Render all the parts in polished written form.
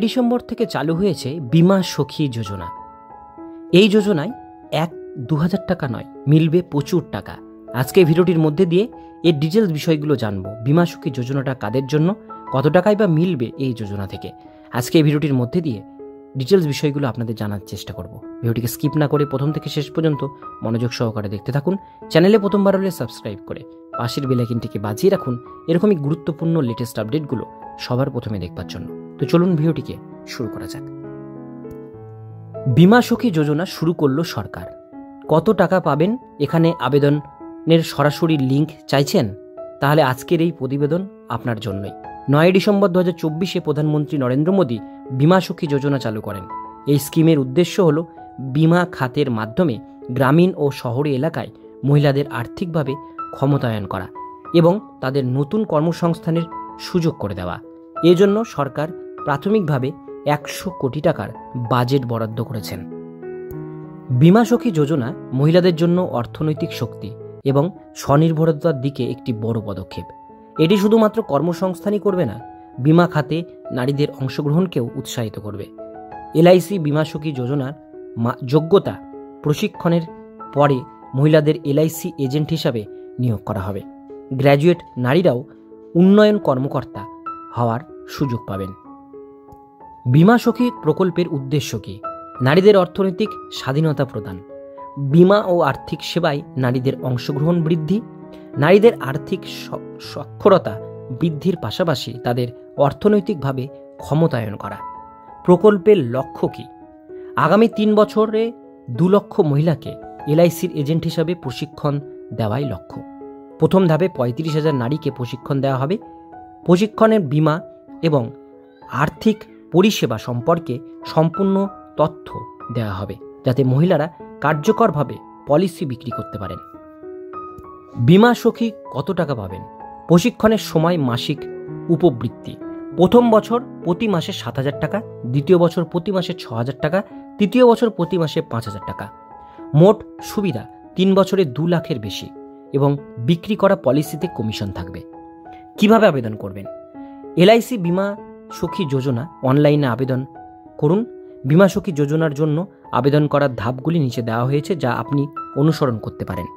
December থেকে চালু হয়েছে বীমা সখী যোজনা। এই যোজনায় 1-2,000 টাকা নয়, মিলবে প্রচুর টাকা। আজকে ভিডিওটির মধ্যে দিয়ে এর ডিটেলস বিষয়গুলো জানবো। বীমা সখী যোজনাটা কাদের জন্য, কত টাকাই বা মিলবে এই যোজনা থেকে, আজকে এই ভিডিওটির মধ্যে দিয়ে ডিটেলস বিষয়গুলো আপনাদের জানার চেষ্টা করব। ভিডিওটিকে স্কিপ না করে প্রথম থেকে শেষ পর্যন্ত মনোযোগ সহকারে দেখতে থাকুন। চ্যানেলে প্রথমবার হলে সাবস্ক্রাইব করে পাশের বেল আইকনটিকে বাজিয়ে রাখুন এরকমই গুরুত্বপূর্ণ লেটেস্ট আপডেটগুলো সবার প্রথমে দেখবার জন্য। তো চলুন ভিডিওটিকে শুরু করা যাক। বীমা সখী যোজনা শুরু করলো সরকার। কত টাকা পাবেন, এখানে আবেদনের সরাসরি লিঙ্ক চাইছেন? তাহলে আজকের এই প্রতিবেদন আপনার জন্যই। 9 ডিসেম্বর 2024 প্রধানমন্ত্রী নরেন্দ্র মোদী বীমা সখী যোজনা চালু করেন। এই স্কিমের উদ্দেশ্য হল বীমা খাতের মাধ্যমে গ্রামীণ ও শহরি এলাকায় মহিলাদের আর্থিকভাবে ক্ষমতায়ন করা এবং তাদের নতুন কর্মসংস্থানের সুযোগ করে দেওয়া। এজন্য সরকার প্রাথমিকভাবে 100 কোটি টাকার বাজেট বরাদ্দ করেছেন। বীমা সখী যোজনা মহিলাদের জন্য অর্থনৈতিক শক্তি এবং স্বনির্ভরতার দিকে একটি বড় পদক্ষেপ। এটি শুধুমাত্র কর্মসংস্থানই করবে না, বীমা খাতে নারীদের অংশগ্রহণকেও উৎসাহিত করবে। এলআইসি বীমা সখী যোজনার যোগ্যতা প্রশিক্ষণের পরে মহিলাদের এলআইসি এজেন্ট হিসাবে নিয়োগ করা হবে। গ্র্যাজুয়েট নারীরাও উন্নয়ন কর্মকর্তা হওয়ার সুযোগ পাবেন। বীমা সখী প্রকল্পের উদ্দেশ্য কি? নারীদের অর্থনৈতিক স্বাধীনতা প্রদান, বীমা ও আর্থিক সেবায় নারীদের অংশগ্রহণ বৃদ্ধি, নারীদের আর্থিক সাক্ষরতা বৃদ্ধির পাশাপাশি তাদের অর্থনৈতিকভাবে ক্ষমতায়ন করা। প্রকল্পের লক্ষ্য কি? আগামী 3 বছরে 2 লক্ষ মহিলাকে এলআইসির এজেন্ট হিসাবে প্রশিক্ষণ দেওয়াই লক্ষ্য। প্রথম ধাপে 35,000 নারীকে প্রশিক্ষণ দেওয়া হবে। প্রশিক্ষণের বীমা এবং আর্থিক পরিষেবা সম্পর্কে সম্পূর্ণ তথ্য দেওয়া হবে, যাতে মহিলারা কার্যকরভাবে পলিসি বিক্রি করতে পারেন। বীমা সখী কত টাকা পাবেন? প্রশিক্ষণের সময় মাসিক উপবৃত্তি। প্রথম বছর প্রতি মাসে 7,000 টাকা, দ্বিতীয় বছর প্রতি মাসে 6,000 টাকা, তৃতীয় বছর প্রতি মাসে 5,000 টাকা। মোট সুবিধা 3 বছরে 2 লাখের বেশি এবং বিক্রি করা পলিসিতে কমিশন থাকবে। কিভাবে আবেদন করবেন? এলআইসি বীমা সখী যোজনা অনলাইনে আবেদন করুন। বীমা সখী যোজনার জন্য আবেদন করার ধাপগুলি নিচে দেওয়া হয়েছে, যা আপনি অনুসরণ করতে পারেন।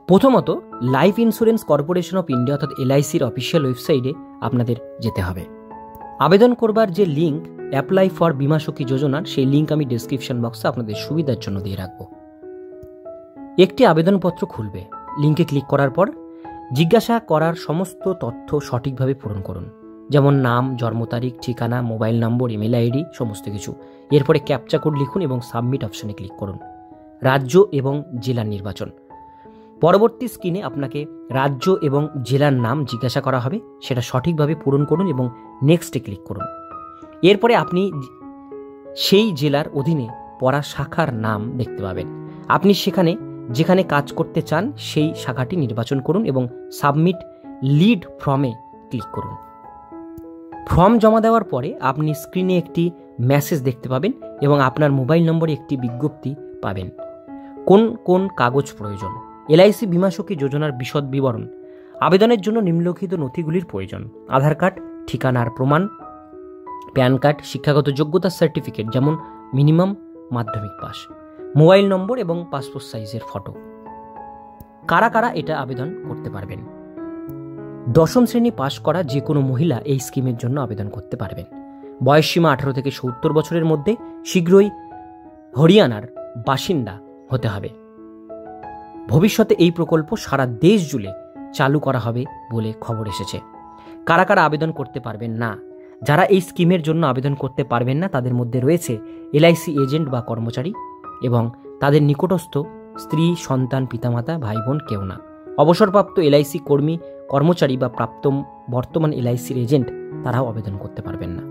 প্রথমত, life insurance corporation of India অর্থাৎ এলআইসির অফিসিয়াল ওয়েবসাইটে আপনাদের যেতে হবে। আবেদন করবার যে লিঙ্ক অ্যাপ্লাই ফর বীমা সখী যোজনার, সেই লিঙ্ক আমি ডেসক্রিপশন বক্সে আপনাদের সুবিধার জন্য দিয়ে রাখবো। একটি আবেদনপত্র খুলবে। লিঙ্কে ক্লিক করার পর জিজ্ঞাসা করার সমস্ত তথ্য সঠিকভাবে পূরণ করুন, যেমন নাম, জন্ম তারিখ, ঠিকানা, মোবাইল নম্বর, ইমেল আইডি, সমস্ত কিছু। এরপরে ক্যাপচা কোড লিখুন এবং সাবমিট অপশনে ক্লিক করুন। রাজ্য এবং জেলার নির্বাচন। পরবর্তী স্ক্রিনে আপনাকে রাজ্য এবং জেলার নাম জিজ্ঞাসা করা হবে, সেটা সঠিকভাবে পূরণ করুন এবং নেক্সটে ক্লিক করুন। এরপরে আপনি সেই জেলার অধীনে পড়া শাখার নাম দেখতে পাবেন। আপনি যেখানে কাজ করতে চান সেই শাখাটি নির্বাচন করুন এবং সাবমিট লিড ফর্মে ক্লিক করুন। ফর্ম জমা দেওয়ার পরে আপনি স্ক্রিনে একটি মেসেজ দেখতে পাবেন এবং আপনার মোবাইল নম্বরে একটি বিজ্ঞপ্তি পাবেন। কোন কোন কাগজ প্রয়োজন? এলআইসি বীমা সখী যোজনার বিশদ বিবরণ। আবেদনের জন্য নিম্নলিখিত নথিগুলির প্রয়োজন: আধার কার্ড, ঠিকানার প্রমাণ, প্যান কার্ড, শিক্ষাগত যোগ্যতার সার্টিফিকেট যেমন মিনিমাম মাধ্যমিক পাস, মোবাইল নম্বর এবং পাসপোর্ট সাইজের ফটো। কারা কারা এটা আবেদন করতে পারবেন? 10ম শ্রেণী পাশ করা যে কোনো মহিলা এই স্কিমের জন্য আবেদন করতে পারবেন। বয়সসীমা 18 থেকে 70 বছরের মধ্যে, শীঘ্রই হরিয়ানার বাসিন্দা হতে হবে। ভবিষ্যতে এই প্রকল্প সারা দেশ জুড়ে চালু করা হবে বলে খবর এসেছে। কারা কারা আবেদন করতে পারবেন না? যারা এই স্কিমের জন্য আবেদন করতে পারবেন না তাদের মধ্যে রয়েছে এলআইসি এজেন্ট বা কর্মচারী এবং তাদের নিকটস্থ স্ত্রী, সন্তান, পিতামাতা, ভাই বোন কেউ না। অবসরপ্রাপ্ত এলআইসি কর্মী, কর্মচারী বা বর্তমান এলআইসির এজেন্ট তারাও আবেদন করতে পারবেন না।